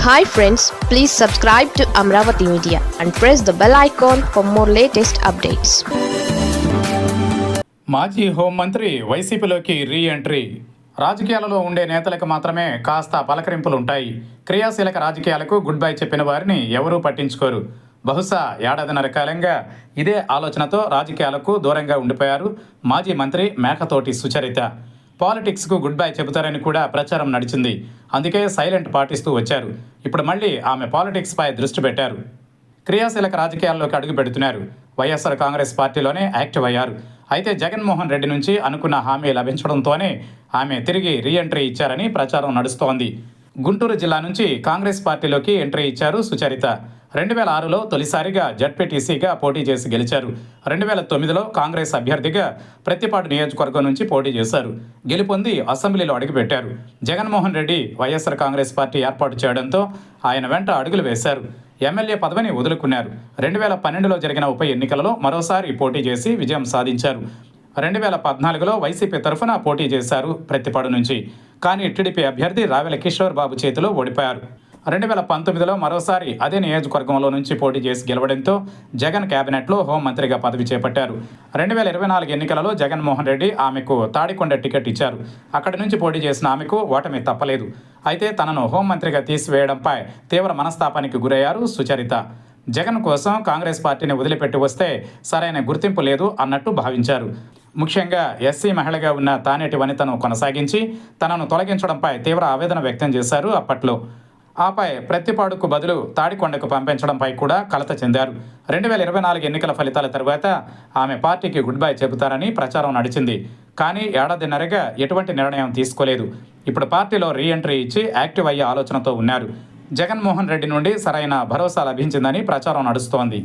Hi friends, please subscribe to Amravati Media and press the bell icon for more latest updates. మాజీ హోంమంత్రి వైసీపీలోకి re entry. రాజకీయాలలో ఉండే నేతలకు మాత్రమే కాస్త పలకరింపులుంటాయి. క్రియాశీలక రాజకీయాలకు గుడ్ బై చెప్పిన వారిని ఎవరూ పట్టించుకోరు. బహుశా ఏడాదిన్నర కాలంగా ఇదే ఆలోచనతో రాజకీయాలకు దూరంగా ఉండిపోయారు మాజీ మంత్రి మేకతోటి సుచరిత. పాలిటిక్స్కు గుడ్ బై చెబుతారని కూడా ప్రచారం నడిచింది. అందుకే సైలెంట్ పాటిస్తూ వచ్చారు. ఇప్పుడు మళ్ళీ ఆమె పాలిటిక్స్పై దృష్టి పెట్టారు. క్రియాశీలక రాజకీయాల్లోకి అడుగు పెడుతున్నారు. వైఎస్ఆర్ కాంగ్రెస్ పార్టీలోనే యాక్టివ్ అయ్యారు. అయితే జగన్మోహన్ రెడ్డి నుంచి అనుకున్న హామీ లభించడంతోనే ఆమె తిరిగి రీ ఎంట్రీ ఇచ్చారని ప్రచారం నడుస్తోంది. గుంటూరు జిల్లా నుంచి కాంగ్రెస్ పార్టీలోకి ఎంట్రీ ఇచ్చారు సుచరిత. 2006లో తొలిసారిగా జడ్పీటీసీగా పోటీ చేసి గెలిచారు. 2009లో కాంగ్రెస్ అభ్యర్థిగా ప్రత్తిపాడు నియోజకవర్గం నుంచి పోటీ చేశారు. గెలుపొంది అసెంబ్లీలో అడుగుపెట్టారు. జగన్మోహన్ రెడ్డి వైఎస్ఆర్ కాంగ్రెస్ పార్టీ ఏర్పాటు చేయడంతో ఆయన వెంట అడుగులు వేశారు. ఎమ్మెల్యే పదవిని వదులుకున్నారు. 2012లో జరిగిన ఉప ఎన్నికలలో మరోసారి పోటీ చేసి విజయం సాధించారు. 2014లో వైసీపీ తరఫున పోటీ చేశారు ప్రత్తిపాడు నుంచి. కానీ టీడీపీ అభ్యర్థి రావెల కిషోర్ బాబు చేతిలో ఓడిపోయారు. 2019లో మరోసారి అదే నియోజకవర్గంలో నుంచి పోటీ చేసి గెలవడంతో జగన్ కేబినెట్లో హోంమంత్రిగా పదవి చేపట్టారు. 2024 ఎన్నికలలో జగన్మోహన్ రెడ్డి ఆమెకు తాడికొండ టికెట్ ఇచ్చారు. అక్కడి నుంచి పోటీ చేసిన ఆమెకు ఓటమి తప్పలేదు. అయితే తనను హోంమంత్రిగా తీసివేయడంపై తీవ్ర మనస్తాపానికి గురయ్యారు సుచరిత. జగన్ కోసం కాంగ్రెస్ పార్టీని వదిలిపెట్టి వస్తే సరైన గుర్తింపు లేదు అన్నట్టు భావించారు. ముఖ్యంగా ఎస్సీ మహిళగా ఉన్న తానేటి వనితను కొనసాగించి తనను తొలగించడంపై తీవ్ర ఆవేదన వ్యక్తం చేశారు అప్పట్లో. ఆపై ప్రత్తిపాడుకు బదులు తాడికొండకు పంపించడంపై కూడా కలత చెందారు. 2024 ఎన్నికల ఫలితాల తర్వాత ఆమె పార్టీకి గుడ్ బై చెబుతారని ప్రచారం నడిచింది. కానీ ఏడాదిన్నరగా ఎటువంటి నిర్ణయం తీసుకోలేదు. ఇప్పుడు పార్టీలో రీ ఎంట్రీ ఇచ్చి యాక్టివ్ అయ్యే ఆలోచనతో ఉన్నారు. జగన్మోహన్ రెడ్డి నుండి సరైన భరోసా లభించిందని ప్రచారం నడుస్తోంది.